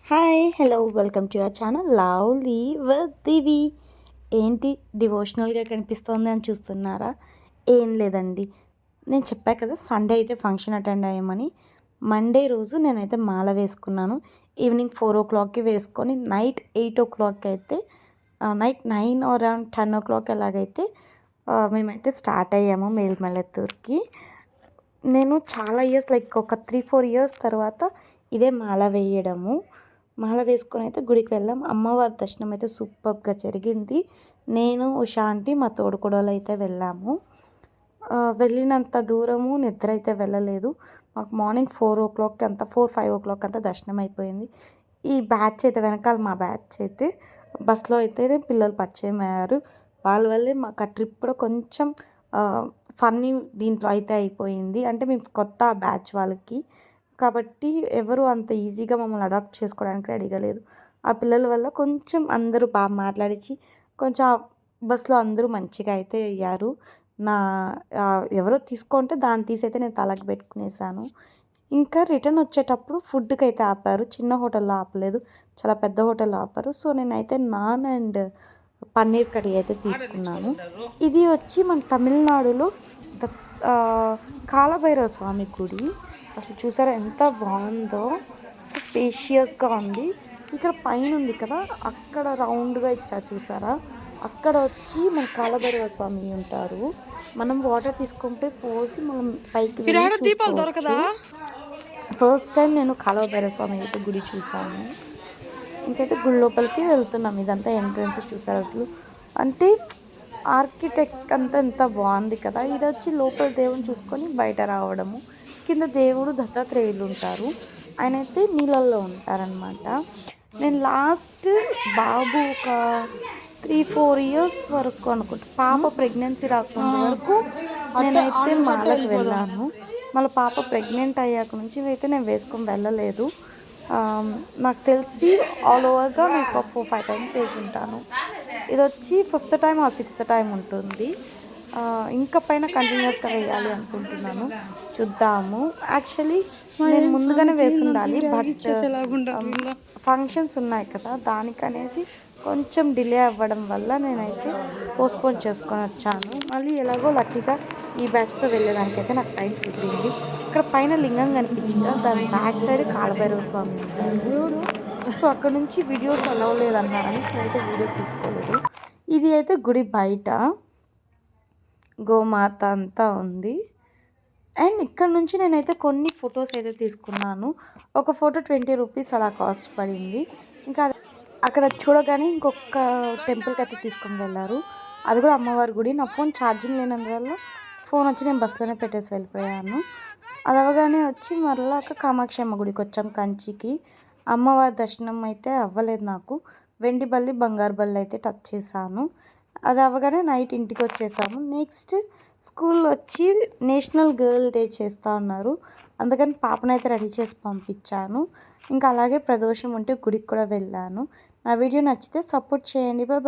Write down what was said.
Hi hello welcome to your channel lovely with Divi. ఏంటి డివోషనల్గా కనిపిస్తోంది అని చూస్తున్నారా? ఏం లేదండి, నేను చెప్పా కదా సండే అయితే ఫంక్షన్ అటెండ్ అయ్యామని. మండే రోజు నేనైతే మాల వేసుకున్నాను. ఈవినింగ్ 4 o'clockకి వేసుకొని నైట్ 8 o'clock అయితే నైట్ 9 or around 10 o'clock అలాగైతే మేమైతే స్టార్ట్ అయ్యాము మేల్మలత్తూర్కి. నేను చాలా ఇయర్స్ లైక్ ఒక 3-4 years తర్వాత ఇదే మాల వేయడము. మాల వేసుకొని అయితే గుడికి వెళ్ళాం. అమ్మవారి దర్శనం అయితే సూపర్గా జరిగింది. నేను ఉషా ఆంటీ మా తోడుకోడలు అయితే వెళ్ళాము. వెళ్ళినంత దూరము నిద్ర అయితే వెళ్ళలేదు. మాకు మార్నింగ్ 4 o'clock అంతా 4-5 o'clock అంతా దర్శనం అయిపోయింది. ఈ బ్యాచ్ అయితే వెనకాల మా బ్యాచ్ అయితే బస్సులో అయితే పిల్లలు పరిచయం అయ్యారు. వాళ్ళ వల్లే మాకు ఆ ట్రిప్ కూడా కొంచెం ఫన్నీ దీంట్లో అయితే అయిపోయింది. అంటే మేము కొత్త బ్యాచ్ వాళ్ళకి కాబట్టి ఎవరు అంత ఈజీగా మమ్మల్ని అడాప్ట్ చేసుకోవడానికి రెడీగా లేదు. ఆ పిల్లల వల్ల కొంచెం అందరూ బాగా మాట్లాడించి కొంచెం ఆ బస్సులో అందరూ మంచిగా అయితే అయ్యారు. నా ఎవరో తీసుకుంటే దాన్ని తీసైతే నేను తలకి పెట్టుకునేసాను. ఇంకా రిటర్న్ వచ్చేటప్పుడు ఫుడ్కి అయితే ఆపారు. చిన్న హోటల్లో ఆపలేదు, చాలా పెద్ద హోటల్లో ఆపారు. సో నేనైతే నాన్ అండ్ పన్నీర్ కర్రీ అయితే తీసుకున్నాను. ఇది వచ్చి మన తమిళనాడులో కాలభైరవ స్వామి గుడి. అసలు చూసారా ఎంత బాగుందో, స్పేషియస్గా ఉంది. ఇక్కడ పైన ఉంది కదా, అక్కడ రౌండ్గా ఇచ్చారు చూసారా, అక్కడ వచ్చి మన కాలభైరవ స్వామి ఉంటారు. మనం వాటర్ తీసుకుంటే పోసి మనం పైకి వెళ్ళి ఫస్ట్ టైం నేను కాలభైరవ స్వామి అయితే గుడి చూసాను. ఇంకైతే గుడి లోపలికి వెళ్తున్నాం. ఇదంతా ఎంట్రన్స్ చూసారు. అసలు అంటే ఆర్కిటెక్ట్ అంతా ఎంత బాగుంది కదా. ఇది వచ్చి లోపల దేవుని చూసుకొని బయట రావడము. కింద దేవుడు దత్తాత్రేయులు ఉంటారు. ఆయన అయితే నీళ్ళల్లో ఉంటారనమాట. నేను లాస్ట్ బాబు ఒక 3-4 years వరకు అనుకుంటా, పాప ప్రెగ్నెన్సీ రాకుండా వరకు నేనైతే మాలకు వెళ్ళాను. మళ్ళీ పాప ప్రెగ్నెంట్ అయ్యాక నుంచి అయితే నేను వేసుకొని వెళ్ళలేదు. నాకు తెలిసి ఆల్ ఓవర్గా నేను ఒక 4-5 times వేసి ఉంటాను. ఇది వచ్చి 5th time or 6th time ఉంటుంది. ఇంకా పైన కంటిన్యూస్గా వేయాలి అనుకుంటున్నాను, చూద్దాము. యాక్చువల్లీ నేను ముందుగానే వేసి ఉండాలి, బట్ ఫంక్షన్స్ ఉన్నాయి కదా దానికనేసి కొంచెం డిలే అవ్వడం వల్ల నేనైతే పోస్ట్పోన్ చేసుకొని వచ్చాను. మళ్ళీ ఎలాగో లక్కీగా ఈ బ్యాచ్తో వెళ్ళేదానికి అయితే నాకు టైం కుదిరింది. ఇక్కడ పైన లింగం కనిపించింది, దాని బ్యాక్ సైడ్ కాలభైరవ స్వామి ఉంటారు. సో అక్కడ నుంచి వీడియోస్ అలవ్ లేదన్నారని నేనైతే వీడియో తీసుకోలేదు. ఇది అయితే గుడి బయట గోమాత అంతా ఉంది. అండ్ ఇక్కడ నుంచి నేనైతే కొన్ని ఫొటోస్ అయితే తీసుకున్నాను. ఒక ఫోటో 20 rupees అలా కాస్ట్ పడింది. ఇంకా అక్కడ చూడగానే ఇంకొక టెంపుల్కి అయితే తీసుకొని వెళ్ళారు. అది కూడా అమ్మవారి గుడి. నా ఫోన్ ఛార్జింగ్ లేనందువల్ల ఫోన్ వచ్చి నేను బస్సులోనే పెట్టేసి వెళ్ళిపోయాను. అది అవగానే వచ్చి మరలా కామాక్షి అమ్మ గుడికి వచ్చాం కంచికి. అమ్మవారి దర్శనం అయితే అవ్వలేదు నాకు. వెండి బల్లి బంగారు బల్లి అయితే టచ్ చేశాను. అది అవ్వగానే నైట్ ఇంటికి వచ్చేసాము. నెక్స్ట్ స్కూల్లో వచ్చి నేషనల్ గర్ల్ డే చేస్తూ ఉన్నారు, అందుకని పాపనైతే రెడీ చేసి పంపించాను. ఇంకా అలాగే ప్రదోషం ఉంటే గుడికి కూడా వెళ్ళాను. నా వీడియో నచ్చితే సపోర్ట్ చేయండి. బాయ్.